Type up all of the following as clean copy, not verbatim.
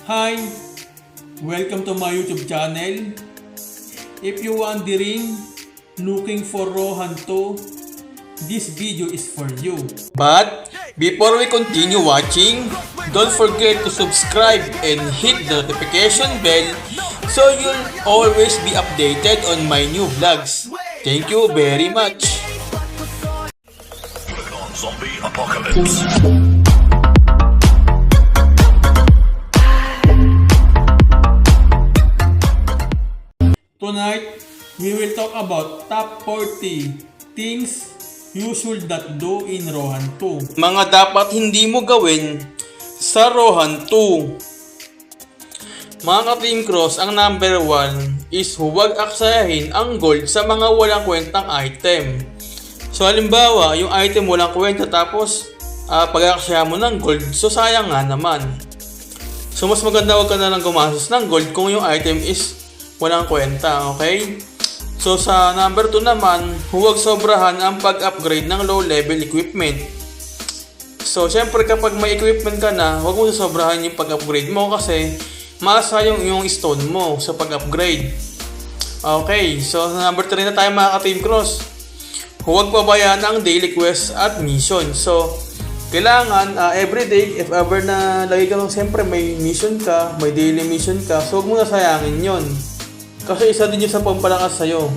Hi! Welcome to my YouTube channel. If you wondering, looking for Rohan 2, this video is for you. But, before we continue watching, don't forget to subscribe and hit the notification bell so you'll always be updated on my new vlogs. Thank you very much. Zombie apocalypse. Tonight, we will talk about top 40 things you should not do in Rohan 2. Mga dapat hindi mo gawin sa Rohan 2. Mga ka-Team Cross, ang number 1 is huwag aksayahin ang gold sa mga walang kwentang item. So halimbawa, yung item walang kwenta tapos pag-aksaya mo ng gold, so sayang nga naman. So mas maganda wag ka na lang gumastos ng gold kung yung item is walang kwenta, okay? So sa number 2 naman, huwag sobrahan ang pag-upgrade ng low level equipment. So syempre kapag may equipment ka na, huwag mo sobrahan yung pag-upgrade mo kasi masayang yung stone mo sa pag-upgrade. Okay, so sa number 3 na tayo mga ka-Team Cross. Huwag pabayaan ang daily quest at mission. So, kailangan everyday, if ever na lagi ka lang, siyempre may mission ka, may daily mission ka, so huwag mo na sayangin yun. Kasi isa din yun sa pampalakas sa'yo.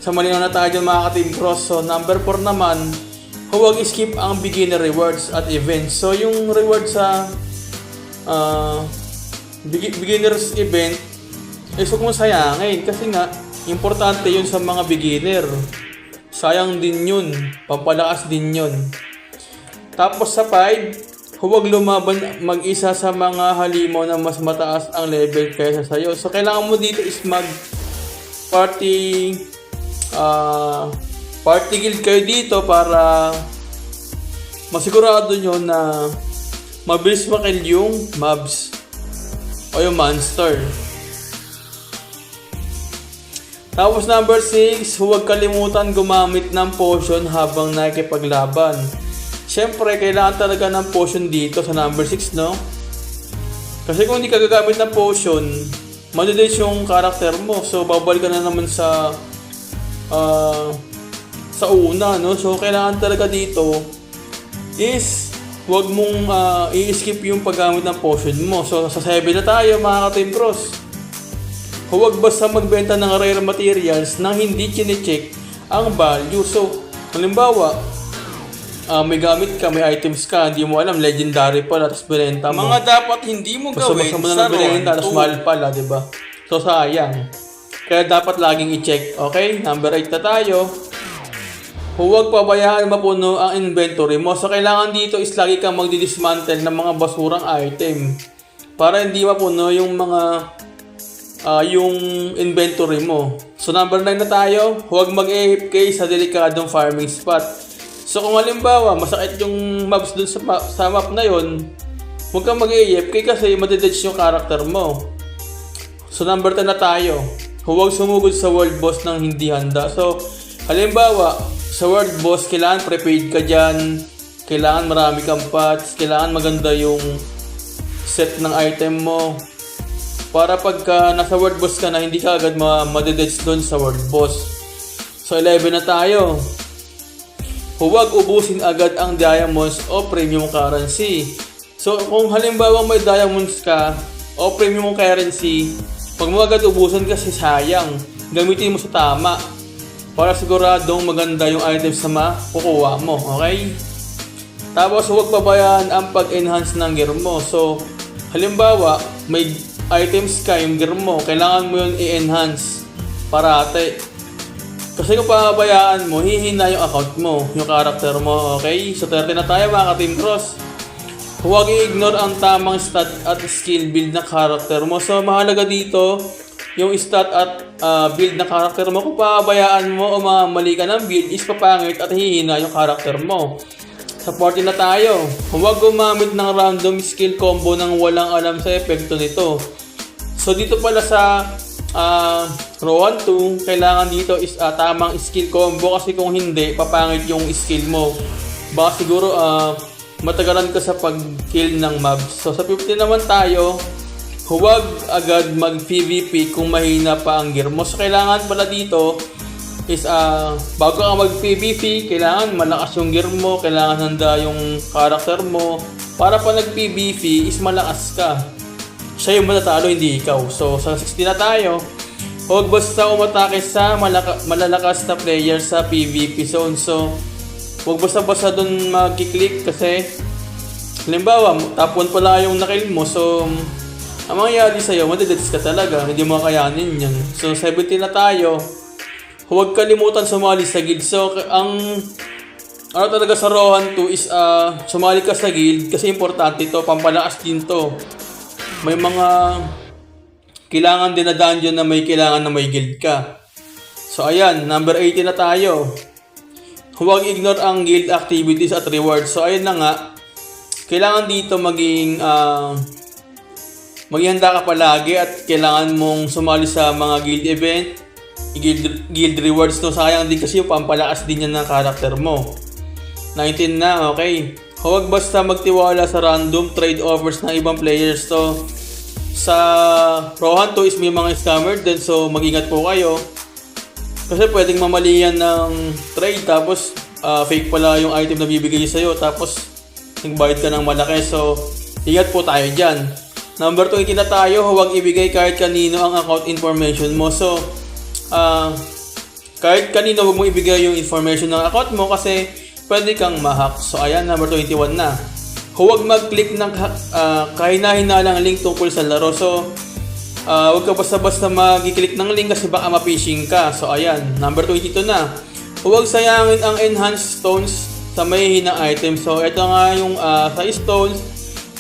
Sa malinaw na tayo dyan mga ka-Team Cross. So, number 4 naman, huwag skip ang beginner rewards at events. So, yung reward sa beginners event, huwag mo sayangin. Kasi nga, importante yun sa mga beginner. Sayang din yun. Pampalakas din yun. Tapos sa 5, huwag lumaban mag-isa sa mga halimaw na mas mataas ang level kaysa sa'yo. So, kailangan mo dito is party guild kayo dito para masigurado nyo na mabilis makill yung mobs o yung monster. Tapos number 6, huwag kalimutan gumamit ng potion habang nakikipaglaban. Siyempre, kailangan talaga ng potion dito sa number 6, no? Kasi kung hindi ka gagamit ng potion, madidate yung karakter mo. So, babalik ka na naman sa una, no? So, kailangan talaga dito is huwag mong i-skip yung paggamit ng potion mo. So, sa 7 na tayo, mga ka-Team Cross. Huwag basta magbenta ng rare materials nang hindi chine-check ang value. So, halimbawa, may gamit ka, may items ka, hindi mo alam, legendary pala, tapos binenta mo. Mga dapat hindi mo gawin sa Rohan 2. Tapos mahal pala, diba? So, sayang. Kaya dapat laging i-check. Okay? Number 8 na tayo. Huwag pabayaan mapuno ang inventory mo. So, kailangan dito is lagi kang magdi-dismantle ng mga basurang item. Para hindi mapuno yung mga yung inventory mo. So number 9 na tayo, huwag mag-AFK sa delikadong farming spot. So kung halimbawa, masakit yung mobs dun sa map na yon, huwag kang mag-AFK kasi madidedge yung character mo. So number 10 na tayo, huwag sumugod sa world boss nang hindi handa. So halimbawa, sa world boss, kailangan prepaid ka dyan, kailangan marami kang pots, kailangan maganda yung set ng item mo. Para pagka nasa world boss ka na, hindi ka agad madededge doon sa world boss. So 11 na tayo. Huwag ubusin agad ang diamonds o premium currency. So kung halimbawa may diamonds ka o premium currency, huwag mo agad ubusin kasi sayang. Gamitin mo sa tama para siguradong maganda yung items na makukuha mo. Okay? Tapos huwag pabayaan ang pag-enhance ng gear mo. So halimbawa, may items ka, yung gear mo, kailangan mo yun i-enhance parate. Kasi kung pabayaan mo, hihina yung account mo, yung character mo, okay? So 30 na tayo mga ka-Team Cross. Huwag i-ignore ang tamang stat at skill build na character mo. So mahalaga dito, yung stat at build na character mo. Kung pabayaan mo o mali ka ng build, is papangit at hihina yung character mo. Sa 40 na tayo, huwag gumamit ng random skill combo nang walang alam sa epekto nito. So dito pala sa Rohan 2, kailangan dito is tamang skill combo kasi kung hindi, papangit yung skill mo. Baka siguro matagalan ka sa pag-kill ng mobs. So sa 50 naman tayo, huwag agad mag-PvP kung mahina pa ang gear mo. So kailangan pala dito is bago ka mag-PvP, kailangan malakas yung gear mo, kailangan handa yung character mo para pa nag-PvP is malakas ka. Siya yung matatalo, hindi ikaw. So sa 60 na tayo, huwag basta umatake sa malalakas na player sa PvP zone. So huwag basta-basta dun mag-click kasi halimbawa, top 1 pala yung nakill mo. So ang mangyayari sa'yo, madedets ka talaga, hindi mo kakayanin yan. So 70 na tayo, huwag kalimutan sumali sa guild. So, ano talaga sa Rohan 2 is sumali ka sa guild kasi importante ito, pampalakas din to. May mga kailangan din na dungeon na may kailangan na may guild ka. So, ayan, number 80 na tayo. Huwag ignore ang guild activities at rewards. So, ayun na nga, kailangan dito maging handa ka palagi at kailangan mong sumali sa mga guild event, guild rewards. No, sayang din kasi yung pampalakas din yan ng character mo. 19 na, okay. Huwag basta magtiwala sa random trade offers ng ibang players. So, sa Rohan 2 is may mga scammer din, so mag-ingat po kayo. Kasi pwedeng mamalian ng trade tapos fake pala yung item na bibigay sa'yo tapos nagbayad ka ng malaki. So, ingat po tayo dyan. Number 20 na tayo, huwag ibigay kahit kanino ang account information mo. So, kahit kanino huwag mo ibigay yung information ng account mo kasi pwede kang ma-hack. So ayan, number 21 na. Huwag mag-click ng kahina-hinalang link tungkol sa laro. So huwag ka basta-basta mag-click ng link kasi baka ma-phishing ka. So ayan, number 22 na. Huwag sayangin ang enhanced stones sa may hinang item. So ito nga yung sa stones,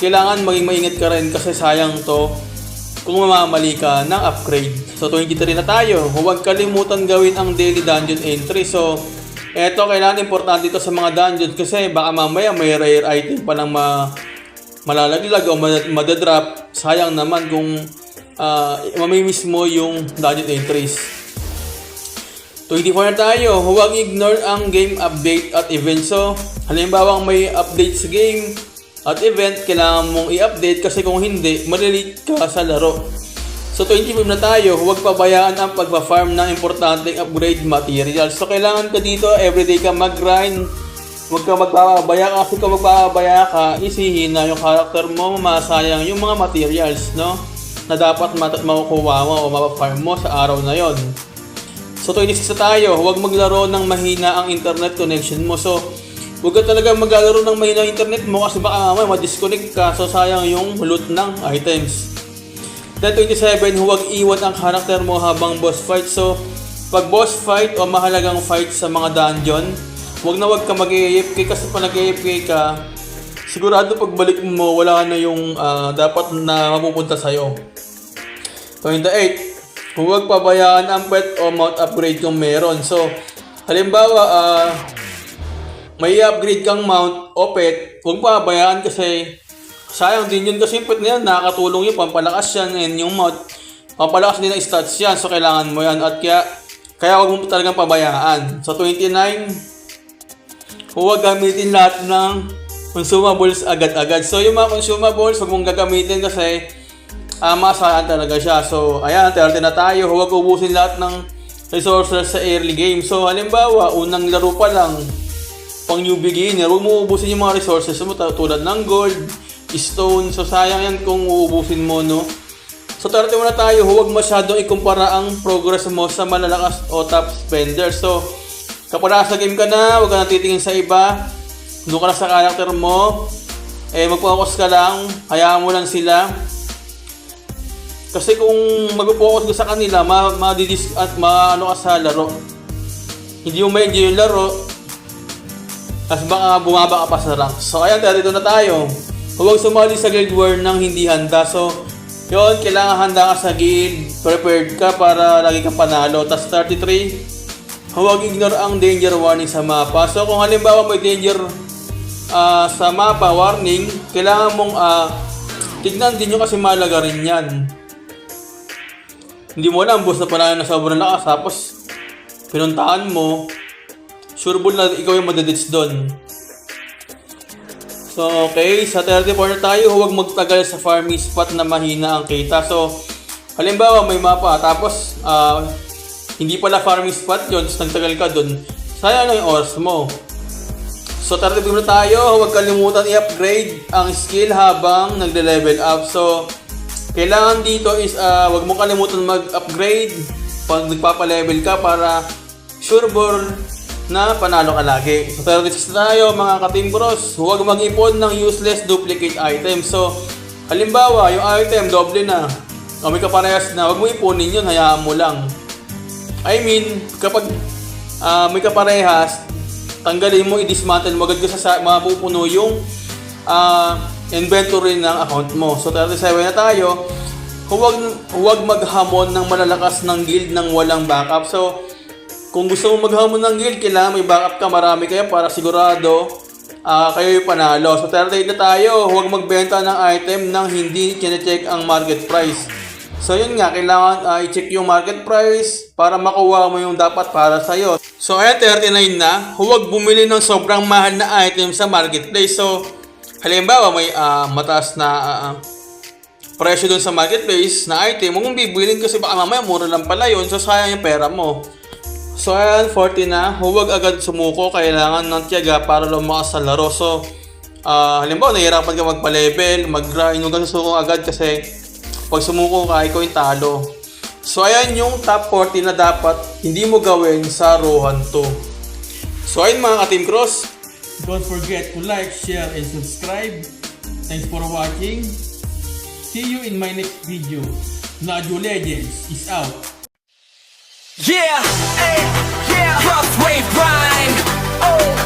kailangan maging maingat ka rin kasi sayang to kung mamamali ka ng upgrade. So 23 na tayo. Huwag kalimutan gawin ang daily dungeon entry. So eto, kailangan importante ito sa mga dungeons kasi baka mamaya may rare item pa lang malalaglag o madadrop. Sayang naman kung mamimiss mo yung dungeon entries. 24 na tayo. Huwag ignore ang game update at event. So halimbawa may update sa game at event, kailangan mong i-update kasi kung hindi, malilate ka sa laro. So 25 na tayo, huwag pabayaan ang pagpa-farm ng importanteng upgrade materials. So kailangan ka dito, everyday ka mag-grind. Huwag ka magpapabaya kasi kung magpapabaya ka, isihin na yung character mo, masayang yung mga materials, no? Na dapat makukuha mo o mapa-farm mo sa araw na yon. So 26 na tayo, huwag maglaro ng mahina ang internet connection mo. So huwag ka talaga maglalaro ng mahina ang internet mo kasi baka mamaya ma-disconnect ka, so sayang yung loot ng items. Then 27, huwag iwan ang character mo habang boss fight. So pag boss fight o mahalagang fight sa mga dungeon, huwag ka mag-AFK kasi pag nag-AFK ka, sigurado pagbalik mo wala na yung dapat na mapupunta sa'yo. 28, huwag pabayaan ang pet o mount upgrade kung meron. So halimbawa, may upgrade kang mount o pet, huwag pabayaan kasi sayang din yun kasi yung pet na yan, nakakatulong yun, pampalakas yan, and yung mount, pampalakas din ang stats yan, so kailangan mo yan, at kaya huwag mo talagang pabayaan. So 29, huwag gamitin lahat ng consumables agad-agad. So yung mga consumables, huwag mong gagamitin kasi masayang talaga siya. So ayan, 30 na tayo, huwag ubusin lahat ng resources sa early game. So halimbawa, unang laro pa lang, pang new beginner, huwag mo ubusin yung mga resources mo tulad ng gold, stone. So sayang yan kung uubusin mo, no? So 30 muna tayo, huwag masyadong ikumpara ang progress mo sa malalakas o top spender. So kapag nasa game ka na, huwag ka nang titingin sa iba, doon ka na sa character mo, mag-focus ka lang, hayaan mo lang sila. Kasi kung mag-focus ka sa kanila, madidis at maano ka sa laro, hindi mo ma-enjoy yung laro, as baka bumaba ka pa sa rank. So ayan, dito na tayo. Huwag sumali sa guild war nang hindi handa. So yun, kailangan handa ka sa guild, prepared ka para lagi kang panalo. Tas 33, huwag ignore ang danger warning sa mapa. So kung halimbawa may danger sa mapa warning, kailangan mong tignan din nyo kasi mahalaga rin yan. Hindi mo alam, boss na pala na sobrang lakas, tapos pinuntahan mo, sure ball na ikaw yung madedits doon. So So, okay. Sa 34 na tayo, huwag magtagal sa farming spot na mahina ang kita. So, halimbawa, may mapa. Tapos, hindi pala farming spot yun. Tapos, nagtagal ka dun. Sayang na yung oras mo. So, 35 na tayo. Huwag kalimutan i-upgrade ang skill habang nagle-level up. So, kailangan dito is, huwag mo kalimutan mag-upgrade pag nagpapa-level ka para sure ball na panalo ka lagi. So, 36 na tayo mga ka-Team Bros. Huwag mag-ipon ng useless duplicate items. So, halimbawa, yung item doble na. O may kaparehas na, huwag mo ipunin yun, hayaan mo lang. I mean, kapag may kaparehas, tanggalin mo, i-dismantle mo agad ka sa mapupuno yung inventory ng account mo. So, 37 na tayo. Huwag maghamon ng malalakas ng guild ng walang backup. So, kung gusto mo maghamon ng guild, kailangan may backup ka, marami kayo para sigurado kayo yung panalo. So 38 na tayo, huwag magbenta ng item nang hindi kine-check ang market price. So yun nga, kailangan i-check yung market price para makuha mo yung dapat para sa'yo. So ayan, 39 na, huwag bumili ng sobrang mahal na item sa marketplace. So halimbawa may mataas na presyo dun sa marketplace na item, huwag mong bibilin kasi baka mamaya mura lang pala yun, so sayang yung pera mo. So ayan, 40 na. Huwag agad sumuko. Kailangan ng tiyaga para lumakas sa laro. So, halimbawa, nahihirapan ka magpa-level, mag-grind. Huwag kang susuko agad kasi pag sumuko ka, ikaw yung talo. So ayan yung top 40 na dapat hindi mo gawin sa Rohan 2. So ayun mga ka-Team Cross. Don't forget to like, share, and subscribe. Thanks for watching. See you in my next video. Naju Legends is out. Yeah, yeah, crosswave rhyme. Oh.